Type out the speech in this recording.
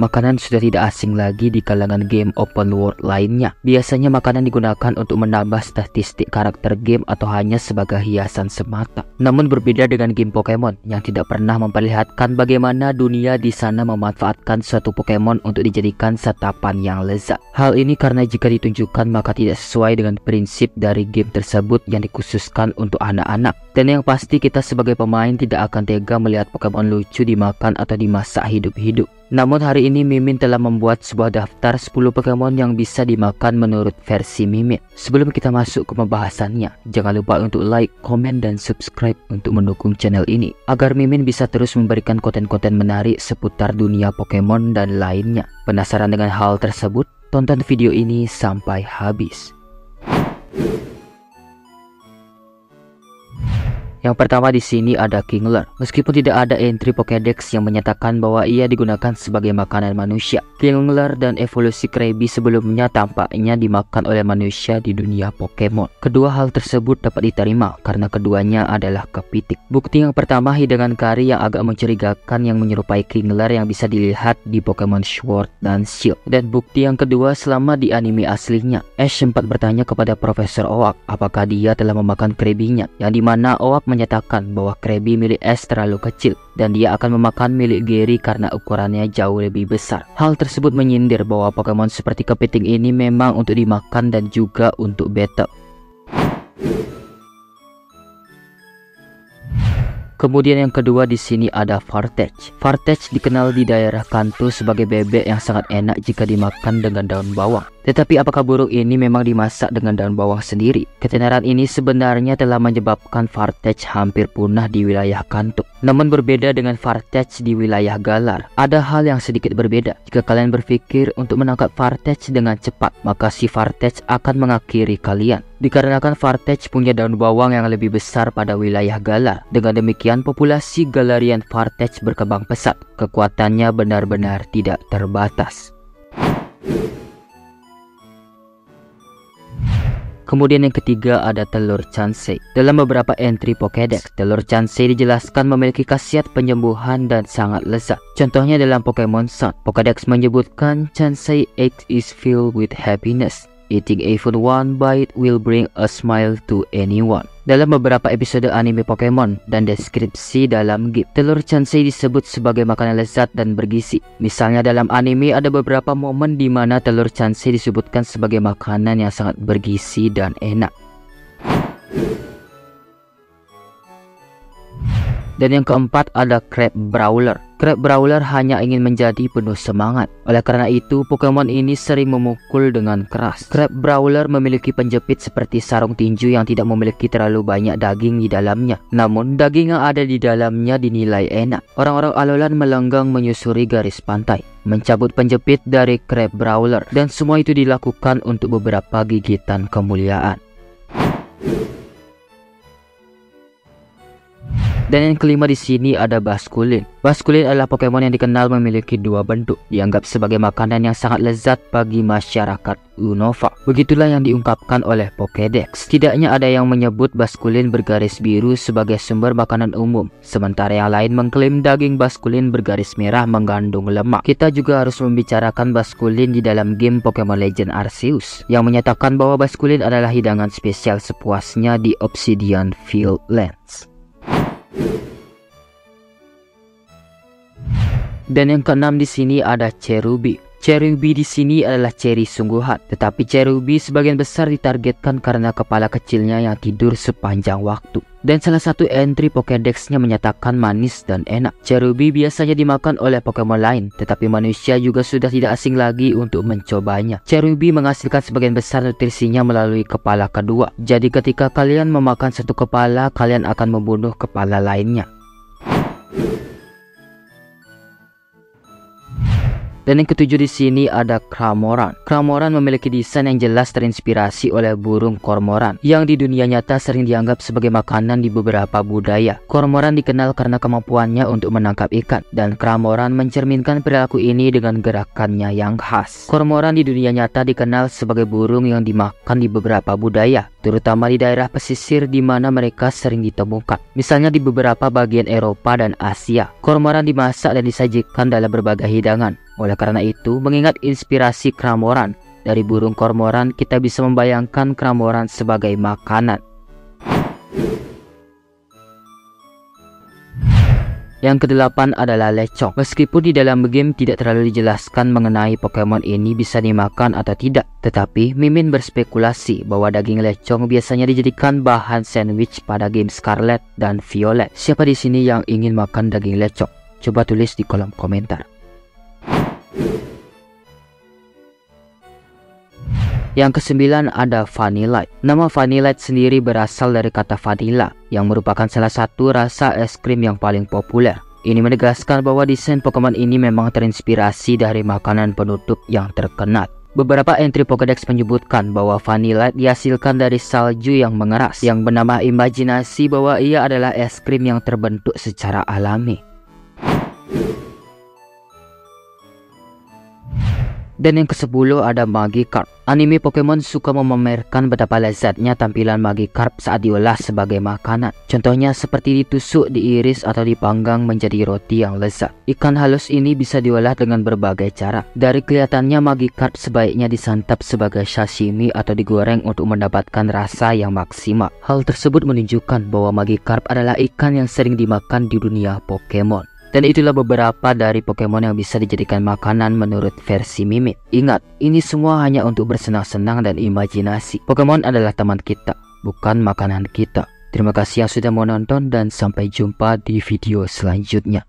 Makanan sudah tidak asing lagi di kalangan game open world lainnya. Biasanya makanan digunakan untuk menambah statistik karakter game atau hanya sebagai hiasan semata. Namun berbeda dengan game Pokemon yang tidak pernah memperlihatkan bagaimana dunia di sana memanfaatkan suatu Pokemon untuk dijadikan santapan yang lezat. Hal ini karena jika ditunjukkan maka tidak sesuai dengan prinsip dari game tersebut yang dikhususkan untuk anak-anak. Dan yang pasti kita sebagai pemain tidak akan tega melihat Pokemon lucu dimakan atau dimasak hidup-hidup. Namun hari ini Mimin telah membuat sebuah daftar 10 Pokemon yang bisa dimakan menurut versi Mimin. Sebelum kita masuk ke pembahasannya, jangan lupa untuk like, komen, dan subscribe untuk mendukung channel ini agar Mimin bisa terus memberikan konten-konten menarik seputar dunia Pokemon dan lainnya. Penasaran dengan hal tersebut? Tonton video ini sampai habis. Yang pertama di sini ada Kingler. Meskipun tidak ada entry Pokédex yang menyatakan bahwa ia digunakan sebagai makanan manusia, Kingler dan evolusi Krabby sebelumnya tampaknya dimakan oleh manusia di dunia Pokemon. Kedua hal tersebut dapat diterima karena keduanya adalah kepiting. Bukti yang pertama, hidangan kari yang agak mencurigakan yang menyerupai Kingler yang bisa dilihat di Pokemon Sword dan Shield. Dan bukti yang kedua, selama di anime aslinya, Ash sempat bertanya kepada Profesor Oak apakah dia telah memakan Krabby-nya, yang dimana Oak menyatakan bahwa Krabby milik Ash terlalu kecil dan dia akan memakan milik Gary karena ukurannya jauh lebih besar. Hal tersebut menyindir bahwa Pokemon seperti kepiting ini memang untuk dimakan dan juga untuk battle. Kemudian yang kedua di sini ada Farfetch. Farfetch dikenal di daerah Kanto sebagai bebek yang sangat enak jika dimakan dengan daun bawang. Tetapi apakah burung ini memang dimasak dengan daun bawang sendiri? Ketenaran ini sebenarnya telah menyebabkan Farfetch hampir punah di wilayah Kanto. Namun berbeda dengan Farfetch di wilayah Galar, ada hal yang sedikit berbeda. Jika kalian berpikir untuk menangkap Farfetch dengan cepat, maka si Farfetch akan mengakhiri kalian. Dikarenakan Farfetch punya daun bawang yang lebih besar pada wilayah Galar. Dengan demikian populasi Galarian Farfetch berkembang pesat. Kekuatannya benar-benar tidak terbatas. Kemudian yang ketiga ada telur Chansey. Dalam beberapa entry Pokédex, telur Chansey dijelaskan memiliki khasiat penyembuhan dan sangat lezat. Contohnya dalam Pokemon Sun, Pokédex menyebutkan Chansey egg is filled with happiness. Eating even one bite will bring a smile to anyone. Dalam beberapa episode anime Pokemon dan deskripsi dalam game, telur Chansey disebut sebagai makanan lezat dan bergizi. Misalnya dalam anime ada beberapa momen di mana telur Chansey disebutkan sebagai makanan yang sangat bergizi dan enak. Dan yang keempat ada Crab Brawler. Crab Brawler hanya ingin menjadi penuh semangat. Oleh karena itu, Pokemon ini sering memukul dengan keras. Crab Brawler memiliki penjepit seperti sarung tinju yang tidak memiliki terlalu banyak daging di dalamnya. Namun, daging yang ada di dalamnya dinilai enak. Orang-orang Alolan melenggang menyusuri garis pantai, mencabut penjepit dari Crab Brawler, dan semua itu dilakukan untuk beberapa gigitan kemuliaan. Dan yang kelima di sini ada Basculin. Basculin adalah Pokemon yang dikenal memiliki dua bentuk, dianggap sebagai makanan yang sangat lezat bagi masyarakat Unova. Begitulah yang diungkapkan oleh Pokédex. Tidaknya ada yang menyebut Basculin bergaris biru sebagai sumber makanan umum, sementara yang lain mengklaim daging Basculin bergaris merah mengandung lemak. Kita juga harus membicarakan Basculin di dalam game Pokemon Legend Arceus, yang menyatakan bahwa Basculin adalah hidangan spesial sepuasnya di Obsidian Field Lands. Dan yang keenam di sini ada Cherubi. Cherubi di sini adalah ceri sungguhan, tetapi Cherubi sebagian besar ditargetkan karena kepala kecilnya yang tidur sepanjang waktu. Dan salah satu entry Pokédex-nya menyatakan manis dan enak. Cherubi biasanya dimakan oleh Pokemon lain, tetapi manusia juga sudah tidak asing lagi untuk mencobanya. Cherubi menghasilkan sebagian besar nutrisinya melalui kepala kedua. Jadi ketika kalian memakan satu kepala, kalian akan membunuh kepala lainnya. Dan yang ketujuh di sini ada Cramoran. Cramoran memiliki desain yang jelas terinspirasi oleh burung kormoran yang di dunia nyata sering dianggap sebagai makanan di beberapa budaya. Kormoran dikenal karena kemampuannya untuk menangkap ikan, dan Cramoran mencerminkan perilaku ini dengan gerakannya yang khas. Kormoran di dunia nyata dikenal sebagai burung yang dimakan di beberapa budaya, terutama di daerah pesisir di mana mereka sering ditemukan. Misalnya di beberapa bagian Eropa dan Asia, kormoran dimasak dan disajikan dalam berbagai hidangan. Oleh karena itu, mengingat inspirasi Cramoran dari burung kormoran, kita bisa membayangkan Cramoran sebagai makanan. Yang kedelapan adalah lecong. Meskipun di dalam game tidak terlalu dijelaskan mengenai Pokemon ini bisa dimakan atau tidak, tetapi Mimin berspekulasi bahwa daging lecong biasanya dijadikan bahan sandwich pada game Scarlet dan Violet. Siapa di sini yang ingin makan daging lecong? Coba tulis di kolom komentar. Yang kesembilan ada Vanillite. Nama Vanillite sendiri berasal dari kata vanilla, yang merupakan salah satu rasa es krim yang paling populer. Ini menegaskan bahwa desain Pokemon ini memang terinspirasi dari makanan penutup yang terkenal. Beberapa entry Pokédex menyebutkan bahwa Vanillite dihasilkan dari salju yang mengeras, yang bernama imajinasi bahwa ia adalah es krim yang terbentuk secara alami. Dan yang ke-10 ada Magikarp. Anime Pokemon suka memamerkan betapa lezatnya tampilan Magikarp saat diolah sebagai makanan. Contohnya seperti ditusuk, diiris, atau dipanggang menjadi roti yang lezat. Ikan halus ini bisa diolah dengan berbagai cara. Dari kelihatannya Magikarp sebaiknya disantap sebagai sashimi atau digoreng untuk mendapatkan rasa yang maksimal. Hal tersebut menunjukkan bahwa Magikarp adalah ikan yang sering dimakan di dunia Pokemon. Dan itulah beberapa dari Pokemon yang bisa dijadikan makanan menurut versi Mimin. Ingat, ini semua hanya untuk bersenang-senang dan imajinasi. Pokemon adalah teman kita, bukan makanan kita. Terima kasih yang sudah menonton dan sampai jumpa di video selanjutnya.